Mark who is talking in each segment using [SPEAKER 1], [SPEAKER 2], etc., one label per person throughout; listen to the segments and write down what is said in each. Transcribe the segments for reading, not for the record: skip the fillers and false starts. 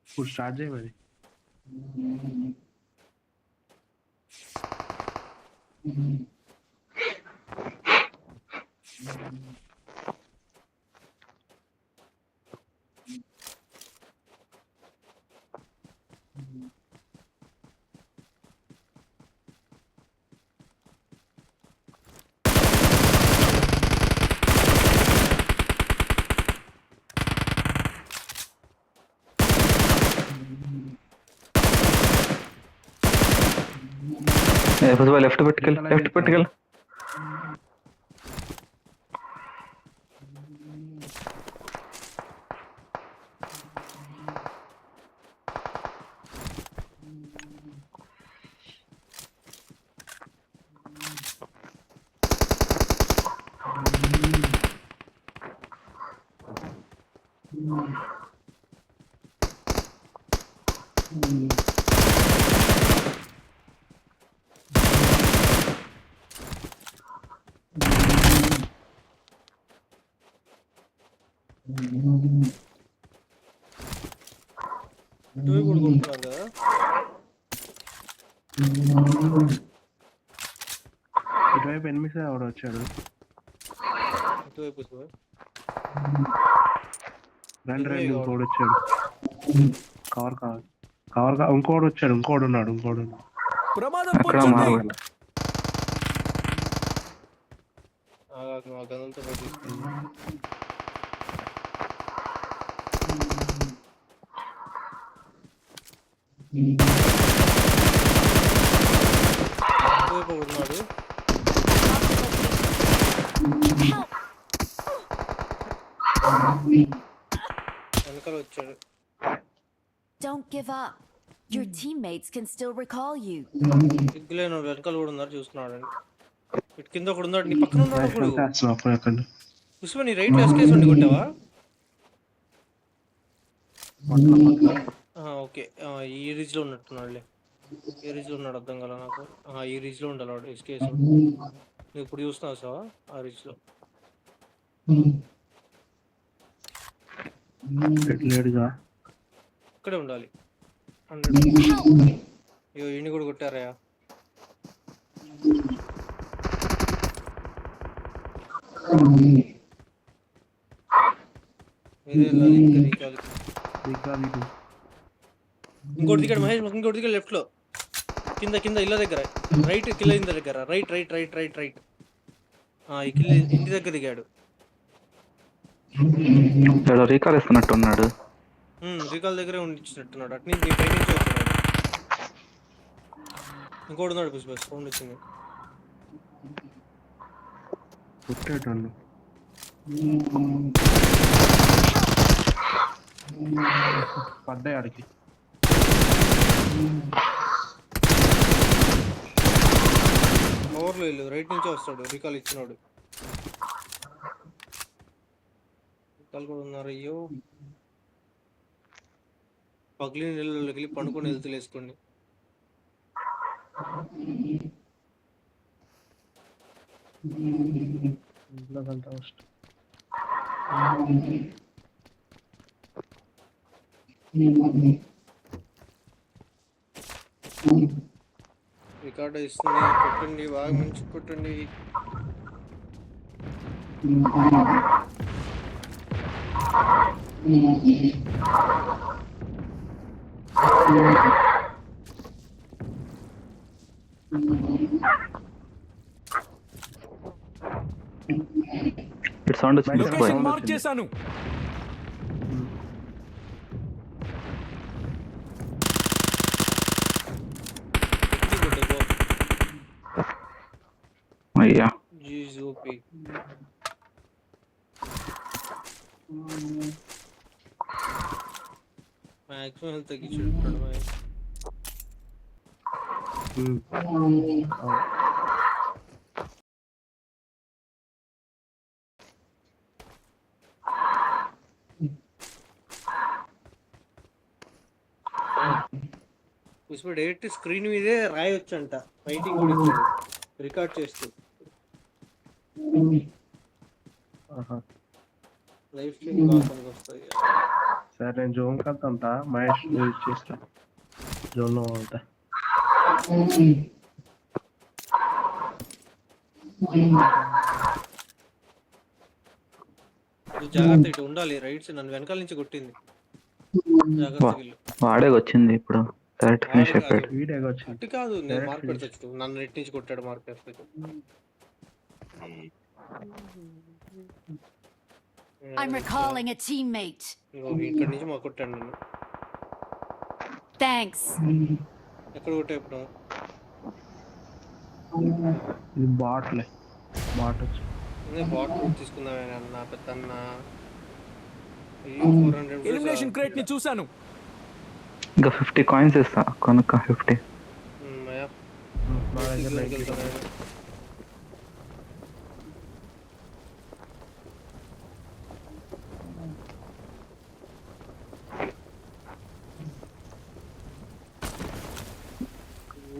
[SPEAKER 1] ఇప్పుడు స్టార్ట్ చేయ మరి.
[SPEAKER 2] లెఫ్ట్ పెట్టుకెళ్ళి
[SPEAKER 3] ఇటువైపు కూడా కొడుతున్నారు కదా.
[SPEAKER 1] ఇటువైపు ఎనిమిది ఎవడు వచ్చాడు.
[SPEAKER 3] ఇటువైపు సార్
[SPEAKER 1] రెండు ఇంకోడు వచ్చాడు. కవర్ కావాలి, కవర్ ఇంకోడు వచ్చాడు. ఇంకోడు ఉన్నాడు.
[SPEAKER 4] ప్రమాదం
[SPEAKER 2] అక్కడ
[SPEAKER 4] పొంచుంది.
[SPEAKER 2] మారవాలి.
[SPEAKER 3] ఆ గదంతో పట్టిస్తుంది. ఇటువైపు ఉన్నాడు. వెనకాల వచ్చాడు.
[SPEAKER 5] Don't give up. Your teammates can still recall you.
[SPEAKER 3] సిగ్గులేను వెనకాల కూడా ఉన్నారు చూస్తున్నాడు. ఇటు కింద ఒకడు ఉన్నాడు. నీ పక్కన ఉన్నాడు ఒకడు. పుష్ప నీ రైట్ ఎస్కేస్ ఉండి కొట్టావా? ఓకే, ఈ రీచ్ లో ఉన్నట్టున్నాడులే. ఏ రీచ్ లో ఉన్నాడు అర్థం కదా నాకు. ఈ రీచ్ లో ఉండాలి వాడు ఎస్కేస్. నువ్వు ఇప్పుడు చూస్తున్నావు సార్ ఆ రీచ్ లో.
[SPEAKER 1] లేడుగా,
[SPEAKER 3] ఇక్కడే ఉండాలి. 100. అయ్యో ఈయన కూడా కొట్టారా? ఇంకోటి దిగాడు మహేష్. ఇంకోటి దిగాడు లెఫ్ట్ లో కింద ఇళ్ళ దగ్గర. రైట్ కిల్ల ఇంటి దగ్గర. రైట్ ఈ కిల్ల ఇంటి దగ్గర దిగాడు.
[SPEAKER 2] రీకాల్ ఇస్తున్నట్టు ఉన్నాడు.
[SPEAKER 3] రీకాల్ దగ్గరే ఉండిచ్చినట్టున్నాడు. అటు నుంచి పై నుంచి వచ్చాడు. ఇంకోటి ఉన్నాడు. పుష్ప సౌండ్ వచ్చింది.
[SPEAKER 1] పడ్డాయి ఆడికి.
[SPEAKER 3] ఓవర్లో వెళ్ళు. రైట్ నుంచే వస్తాడు రీకాల్ ఇచ్చినాడు. రీకాల్ కూడా ఉన్నారు. అయ్యో పగిలిన నీళ్ళలోకి వెళ్ళి పండుకొని వెళ్తూ వేసుకోండి. రికార్డు ఇస్తుంది. కొట్టండి, బాగా మంచి కొట్టండి.
[SPEAKER 2] సౌండ్ వచ్చింది.
[SPEAKER 4] లొకేషన్ మార్క్ చేశాను.
[SPEAKER 2] అయ్యా
[SPEAKER 3] మాక్సిమం హెల్త్ తగ్గించుంటాడు. పుష్ప డైరెక్ట్ స్క్రీన్ మీదే రాయొచ్చంట. రైటింగ్ కూడా ఇచ్చాడు రికార్డ్ చేస్తూ. లైఫ్ స్ట్రీమ్ కాల్స్ వస్తాయి.
[SPEAKER 1] సరే నేను జోన్ కదంతా మహేష్ నువ్వు ఇచ్చేస్తా జోన్ లో ఉంటా.
[SPEAKER 3] నువ్వు జాగ్రత్త, ఇటు ఉండాలి. రైట్ సైడ్ నన్ను వెనకాల నుంచి కొట్టింది. జాగ్రత్తగా వెళ్ళు.
[SPEAKER 2] వాడే వచ్చింది ఇప్పుడు డైరెక్ట్ ఫినిష్ అయిపోయాడు.
[SPEAKER 1] వీడియోగా వచ్చింది.
[SPEAKER 3] అట్టి కాదు, నేను మార్క్ పెడతా చూడు. నన్ను నెట్ నుంచి కొట్టాడు మార్క్ పెడతా.
[SPEAKER 5] I'm recalling a teammate.
[SPEAKER 3] ఇక్కడ నుంచి మా కొట్టాడు నన్ను.
[SPEAKER 5] Thanks.
[SPEAKER 3] ఎక్కడ కొట్టా ఇప్పుడు?
[SPEAKER 1] ఇది బాట్లే, బాట్ వచ్చి
[SPEAKER 3] బాట్ తీసుకుందామే అన్న పెద్దన్న.
[SPEAKER 4] ఎలిమినేషన్ క్రేట్ ని చూశాను.
[SPEAKER 2] ఇంకా 50 కాయిన్స్ ఇస్తా కొనుక్క 50.
[SPEAKER 1] మా దగ్గర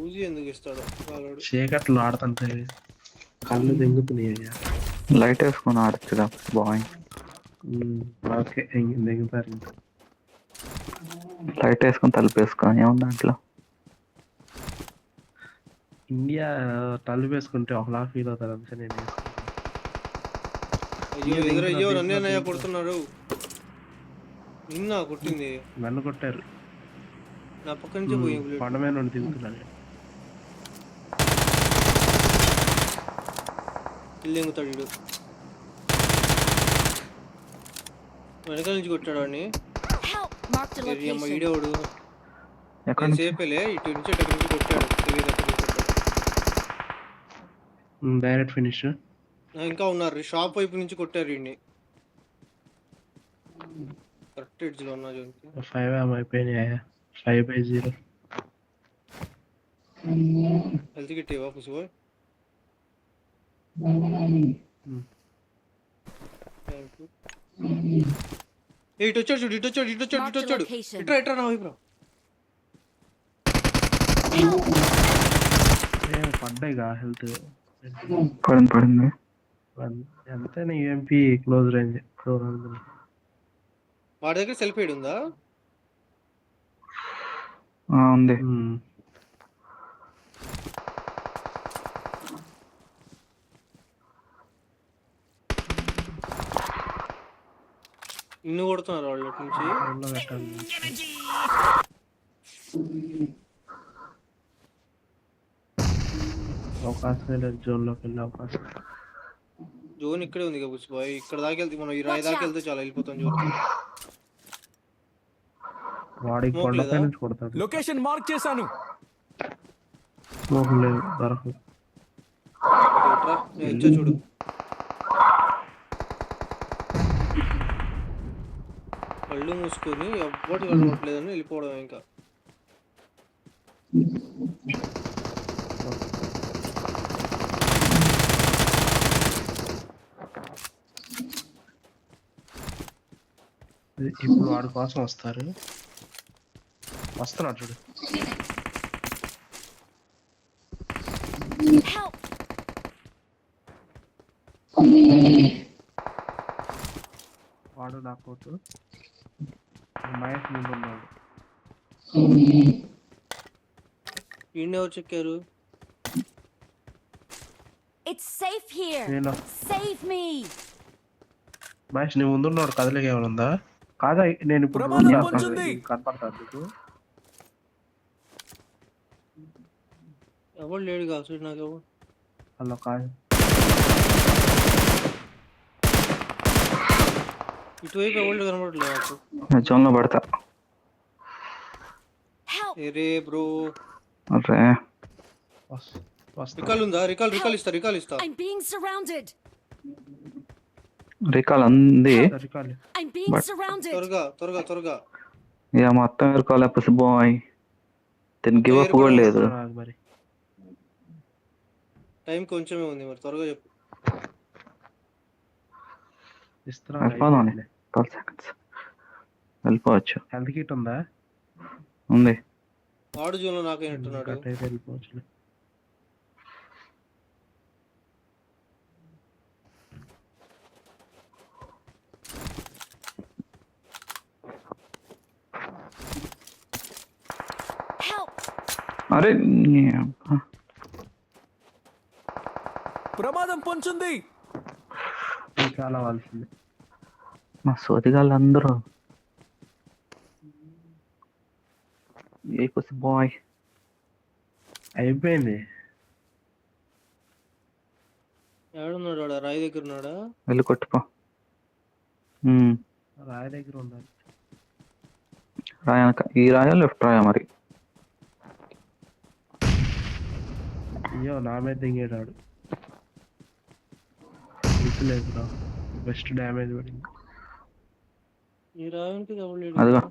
[SPEAKER 3] ఊజీ ఎందుకు ఇస్తాడు
[SPEAKER 1] చీకట్లు ఆడుతుంటే కళ్ళు దింగుతున్నాయి.
[SPEAKER 2] లైట్ వేసుకొని ఆడచ్చుగా బాయ్.
[SPEAKER 1] ఓకే దిగుతారు.
[SPEAKER 2] లైట్ వేసుకొని తలుపేసుకొని ఏముంది దాంట్లో.
[SPEAKER 1] ఇండియా తలుపు వేసుకుంటే ఒకలా ఫీల్ అవుతారు అంతే. నేను
[SPEAKER 3] అయ్యో ఎదురయ్యో నన్నేనయ్యా కొడుతున్నాడు. నిన్న కొట్టింది,
[SPEAKER 1] నన్ను కొట్టారు.
[SPEAKER 3] నా పక్క నుంచే పోయి
[SPEAKER 1] కొండ మీద నుండి దిగుతున్నాను.
[SPEAKER 3] ఇల్లు ఎంగుతాడు వీడు. వెనకాల నుంచి కొట్టాడు వాడిని.
[SPEAKER 5] Help! Marked a
[SPEAKER 3] అమ్మ
[SPEAKER 5] location.
[SPEAKER 3] వీడేవాడు
[SPEAKER 2] ఎక్కడ నుంచి?
[SPEAKER 3] సేపేలే, ఇటు నుంచి అటు నుంచి కొట్టాడు. తెలియదు ఎక్కడి నుంచి కొట్టాడు.
[SPEAKER 1] Direct finish.
[SPEAKER 3] ఇంకా ఉన్నారు, షాప్ వైపు నుంచి కొట్టారు వీడిని. కరెక్ట్ ఎడ్జ్ లో ఉన్నా జోన్కి.
[SPEAKER 1] 5 అయిపోయినాయి. 5/0.
[SPEAKER 3] హెల్త్ కిట్ ఇవ్వ పుసిపోయి. ఇటు వచ్చాడు చూడు, ఇటు వచ్చాడు, ఇటు వచ్చాడు, ఇటు వచ్చాడు. ఇట్రా ఇట్రా నా వైపు రా.
[SPEAKER 1] పడ్డాయిగా హెల్త్.
[SPEAKER 2] పడింది.
[SPEAKER 1] ఎంతైనా యూఎంపీ క్లోజ్ రేంజ్.
[SPEAKER 3] వాడి దగ్గర సెల్ఫ్ ఎయిడ్ ఉందా?
[SPEAKER 2] ఉంది.
[SPEAKER 3] నిన్ను కొడుతున్నారు వాళ్ళు అటు నుంచి.
[SPEAKER 1] అవకాశం లేదు జోన్ లోకి వెళ్ళే అవకాశం.
[SPEAKER 3] జోన్ ఇక్కడే ఉంది కదా బాయ్. ఇక్కడ దాకా వెళ్తే మనం ఈ రాయి దాకా వెళ్తే చాలా వెళ్ళిపోతాం జోన్.
[SPEAKER 1] వాడికి కొండపై నుంచి కొడతాడు.
[SPEAKER 4] లొకేషన్ మార్క్ చేశాను.
[SPEAKER 1] స్మోక్ లేదు, దొరకదు.
[SPEAKER 3] ఇట్రా నేను వచ్చా చూడు. కళ్ళు మూసుకొని ఎవ్వటి కనబడలేదని వెళ్ళిపోవడం ఇంకా.
[SPEAKER 1] ఇప్పుడు వాడి కోసం వస్తారు. వస్తున్నాడు చూడు.
[SPEAKER 5] Help!
[SPEAKER 1] వాడు నాకౌట్. మహేష్ ముందున్నాడు.
[SPEAKER 3] ఈయన ఎవరు చెక్కారు?
[SPEAKER 5] It's safe here.
[SPEAKER 1] నేను
[SPEAKER 5] Save me.
[SPEAKER 1] మహేష్ నీ ముందున్నాడు. కదలిక ఏమైనా ఉందా? కాదా నేను ఇప్పుడు
[SPEAKER 4] ప్రమాదం పొంచుంది.
[SPEAKER 1] కనపడతాను నీకు.
[SPEAKER 3] ఎవరు లేడు కాదు నాకు ఎవరు.
[SPEAKER 1] అలా కాదు,
[SPEAKER 3] ఇటువైపు ఎవరు కనబడలేదు నాకు.
[SPEAKER 2] జోన్ లో పడతా.
[SPEAKER 5] Help!
[SPEAKER 3] ఏరే బ్రో.
[SPEAKER 2] అరే
[SPEAKER 3] రికాల్ ఉందా? రికాల్ ఇస్తా.
[SPEAKER 5] I'm being surrounded.
[SPEAKER 2] రికాల్ ఉంది.
[SPEAKER 5] I'm being surrounded.
[SPEAKER 3] త్వరగా.
[SPEAKER 2] ఇక మొత్తం రికాల్ ఎప్పుడు బాయ్. దీనికి గివ్ అప్ కూడా లేదు.
[SPEAKER 1] మరి
[SPEAKER 3] టైం కొంచెమే ఉంది, మరి త్వరగా చెప్పు.
[SPEAKER 2] అయిపోదాం. 12 seconds వెళ్ళిపోవచ్చు.
[SPEAKER 1] హెల్త్ కిట్ ఉందా?
[SPEAKER 2] ఉంది.
[SPEAKER 3] ఆడు జోన్ లో నాకైనట్టున్నాడు.
[SPEAKER 1] వెళ్ళిపోవచ్చు.
[SPEAKER 2] అరే
[SPEAKER 4] ప్రమాదం పొంచుంది.
[SPEAKER 1] చాలా వాల్సింది.
[SPEAKER 2] మా సోదిగాళ్ళు అందరూ ఏ పుసి బాయ్.
[SPEAKER 1] అయిపోయింది.
[SPEAKER 3] ఎవడున్నాడు వాడు? రాయి దగ్గర ఉన్నాడా?
[SPEAKER 2] వెళ్ళి కొట్టుకో.
[SPEAKER 1] రాయి దగ్గర ఉండాలి.
[SPEAKER 2] రాయనక ఈ రాయా లెఫ్ట్ రాయా మరి.
[SPEAKER 1] అయ్యో నా మీద దిగేటాడు. లేదు బెస్ట్ డ్యామేజ్ పడింది.
[SPEAKER 3] ఈ రాయికి
[SPEAKER 2] అదిగో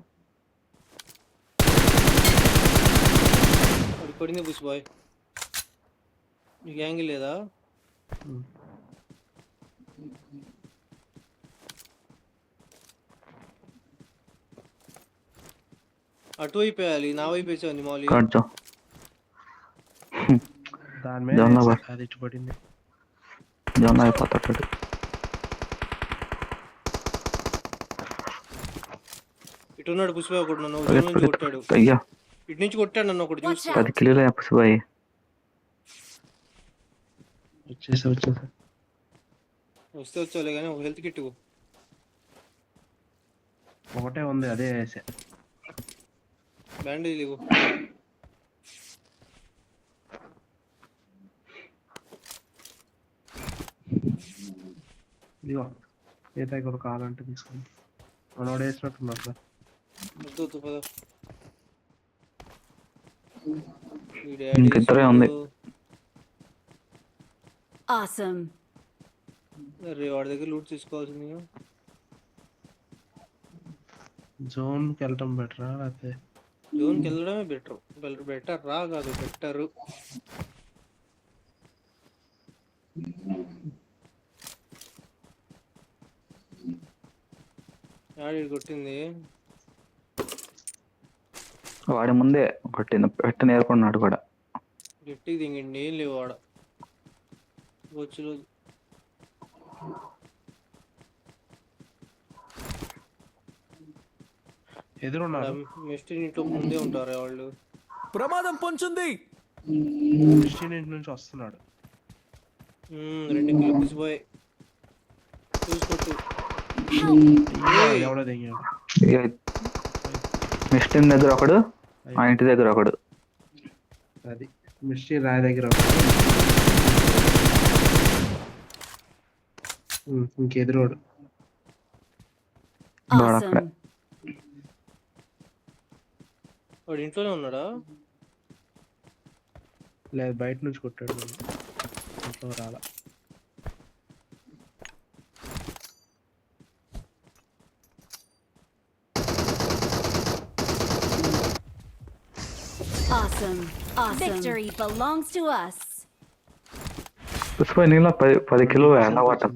[SPEAKER 3] వాడు పడింది బుస్ బాయ్. నీకు యాంగిల్ లేదా? అటు అయిపోయాలి, నా వైపు వేసావు మౌలి.
[SPEAKER 2] కాడ్చో.
[SPEAKER 1] దాని మీద
[SPEAKER 2] జొన్న
[SPEAKER 1] వేసా, అది ఇటు పడింది.
[SPEAKER 2] జొన్న అయిపోతాడు.
[SPEAKER 3] ఇటు ఉన్నాడు బుస్ బాయ్ ఒకడు, నన్ను జోన్ నుంచి కొట్టాడు.
[SPEAKER 2] అయ్యా
[SPEAKER 3] ఇటు నుంచి కొట్టాడు నన్ను ఒకటి చూసి.
[SPEAKER 2] 10 కిలోలు పుసి బాయ్.
[SPEAKER 1] వచ్చేసా.
[SPEAKER 3] వస్తే వచ్చావులే కానీ ఒక హెల్త్ కిట్ ఇవ్వు.
[SPEAKER 1] ఒకటే ఉంది, అదే వేసా.
[SPEAKER 3] బ్యాండేజ్ ఇవ్వు.
[SPEAKER 1] ఇదిగో ఏ దగ్గర కావాలంటే తీసుకోండి. మనోడు వేసినట్టున్నారు సార్.
[SPEAKER 3] వద్దు పద.
[SPEAKER 2] ఇంకిద్దరే ఉంది.
[SPEAKER 5] Awesome.
[SPEAKER 3] అరే వాడి దగ్గర లూట్ తీసుకోవాల్సింది.
[SPEAKER 1] జోన్కి వెళ్ళటం బెటరా లేకపోతే?
[SPEAKER 3] జోన్కి వెళ్ళడమే బెటర్. బెటర్ రా కాదు, బెటర్. ఆడి కొట్టింది
[SPEAKER 2] వాడి ముందే కొట్టింది. పెట్టి నేర్కొన్నాడు కూడా.
[SPEAKER 3] గట్టికి దింగండి, ఏం లేవు వాడ. వచ్చి
[SPEAKER 1] ఎదురున్నారు.
[SPEAKER 3] మిస్టర్ ఇంట్లో ముందే ఉంటారు వాళ్ళు.
[SPEAKER 4] ప్రమాదం పొంచుంది.
[SPEAKER 1] క్రిస్టియన్ ఇంటి నుంచి వస్తున్నాడు.
[SPEAKER 3] 2 కిలో పిసిపోయి చూసుకోట్టు.
[SPEAKER 1] ఎవడో దిగాడు.
[SPEAKER 2] మిస్టిన్ దగ్గర ఒకడు, ఆ ఇంటి దగ్గర ఒకడు.
[SPEAKER 1] అది మిస్టీ రాయి దగ్గర ఒకడు. ఇంకెదురోడు.
[SPEAKER 2] అక్కడ
[SPEAKER 5] Awesome.
[SPEAKER 3] వాడు ఇంట్లోనే ఉన్నాడా?
[SPEAKER 1] లేదు బయట నుంచి కొట్టాడు. ఇంట్లో రాలా.
[SPEAKER 5] Awesome. Victory belongs to us.
[SPEAKER 2] Pushpa నీళ్ళ 10 కిలో ఎలా వాటం.